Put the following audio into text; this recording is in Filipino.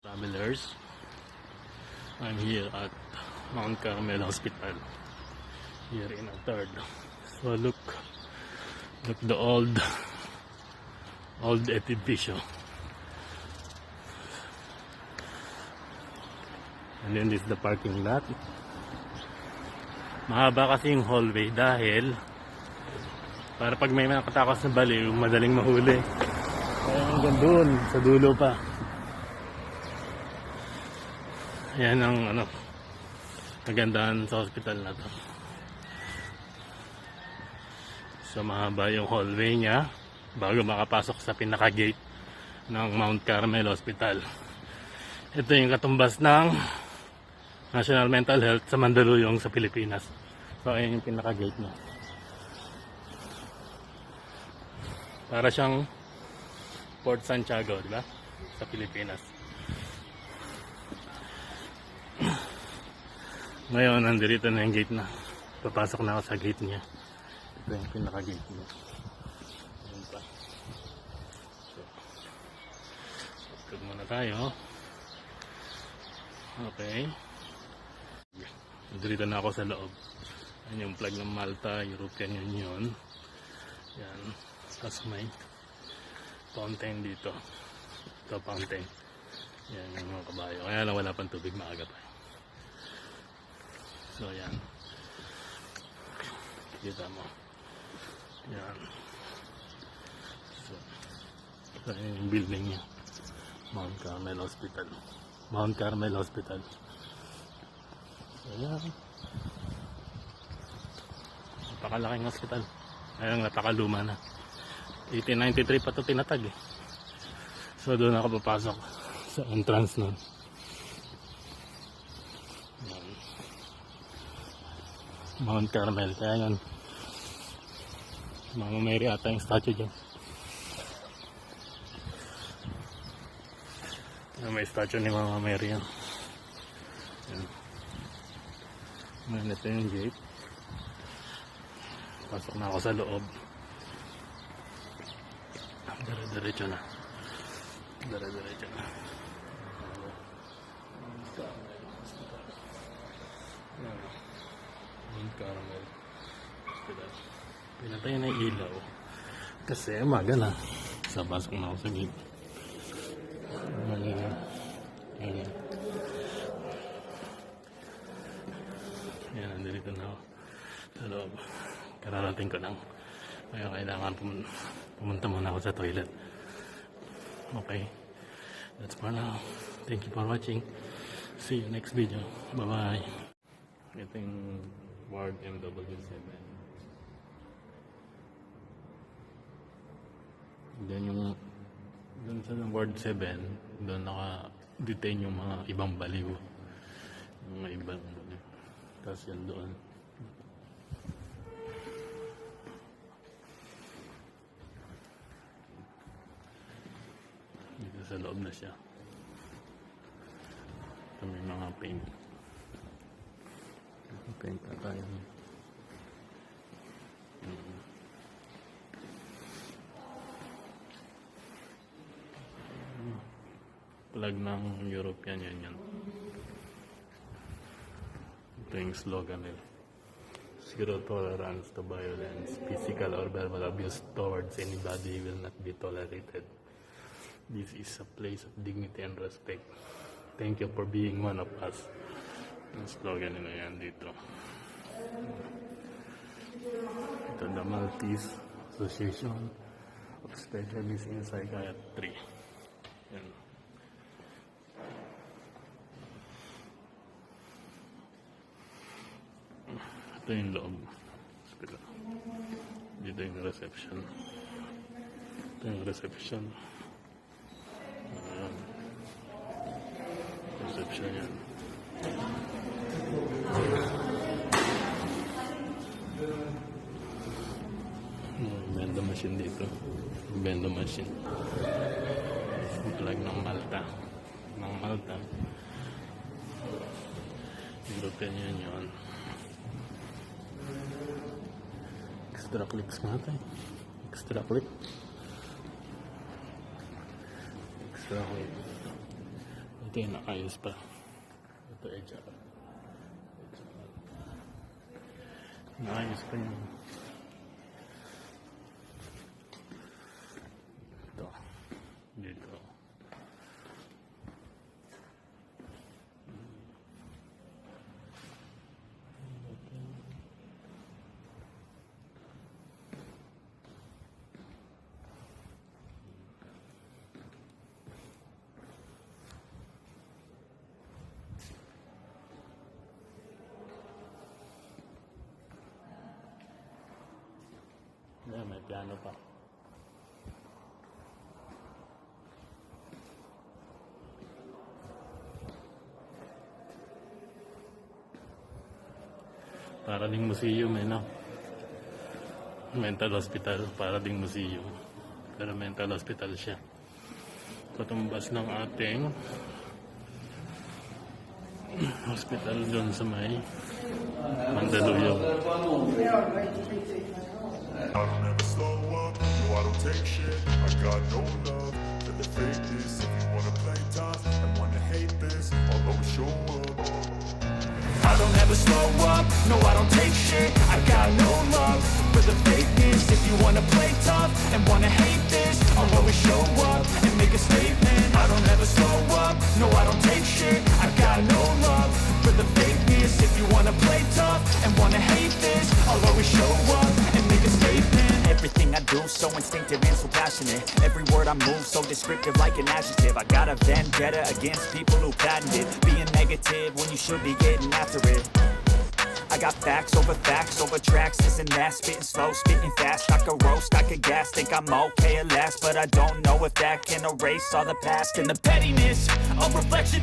Travelers, I'm here at Mount Carmel Hospital here in a third. So look the old edificio, and then this is the parking lot. Mahaba kasi yung hallway dahil para pag may nakatakas na baliw madaling mahuli. Kaya hanggang doon sa dulo pa. Yan ang kagandahan sa hospital na to. So mahaba yung hallway niya bago makapasok sa pinaka-gate ng Mount Carmel Hospital. Ito yung katumbas ng National Mental Health sa Mandaluyong sa Pilipinas. So ayan yung pinaka-gate niya. Para siyang Port Santiago, di ba? Sa Pilipinas. Ngayon, nandito na yung gate na. Papasok na ako sa gate niya. Ito yung pinaka-gate niya. Ayan pa. So, upload muna tayo. Okay. Nandito na ako sa loob. Ayan yung flag ng Malta, European Union. Yan. Tapos may fountain dito. Ito fountain. Yan yung mga kabayo. Kaya lang wala pang tubig, maaga pa. So yan. Kita mo. Yan. So yan yung building niya. Mount Carmel Hospital. Mount Carmel Hospital. So yan. Napakalaking hospital. Ayun, napakaluma na. 1893 pa ito tinatag eh. So doon ako papasok sa entrance nun. Mount Carmel, kaya yun Mama Mary ata yung statue dyan. May statue ni Mama Mary yan. Ngayon ito yung gate. Pasok na ako sa loob. Dire-diretso na. Dire-diretso na. Mount Carmel Hospital. Pinatay na yung ilaw kasi umaga na. So pasok na ako sa gate. Yan, nandito na ako sa loob. Kararating ko lang. Kaya kailangan pumunta muna ako sa toilet. Okay. That's for now. Thank you for watching. See you next video. Bye-bye. Ito yung Ward MW7. Then yung doon sa Ward 7, doon naka-detain yung mga ibang baliw. Yung mga ibang baliw. Tapos yan doon. Dito sa loob na siya. Ito may mga paint. Paint na tayo. Flag ng European Union. Ito yung slogan nila. Zero tolerance to violence, physical or verbal abuse towards anybody will not be tolerated. This is a place of dignity and respect. Thank you for being one of us. Yung slogan nila yan dito. Ito, the Maltese Association of Specialists in Psychiatry. Yan. Ito yung loob. Dito yung reception. Ito yung reception. Ayan. Reception yan. Bendo machine dito. Bendo machine. Flag ng Malta. Ng Malta. European Union. Extra clicks nga tayo. Extra click. Extra click. Ito yung ayos pa. Ito HR. Naayos pa yun. Ito. Dito. May piano pa. Para ding museum no? Mental hospital, para ding museum. Pero mental hospital siya. Patumbas ng ating hospital doon sa may Mandaluyong. I don't ever slow up, no I don't take shit. I got no love for the fakeness. If you wanna play tough and wanna hate this, I'll always show up. I don't ever slow up, no I don't take shit. I got no love for the fakeness. If you wanna play tough and wanna hate this, I'll always show up and make a statement. I don't ever slow up, no I don't take shit. I got no love for the fakeness. If you wanna play tough and wanna hate this, I'll always show up and make a statement. Everything I do so instinctive and so passionate. Every word I move so descriptive like an adjective. I got a vendetta against people who patented being negative when you should be getting after it. I got facts over tracks, this and that. Spitting slow, spitting fast. I could roast, I could gas. Think I'm okay at last, but I don't know if that can erase all the past. And the pettiness, a reflection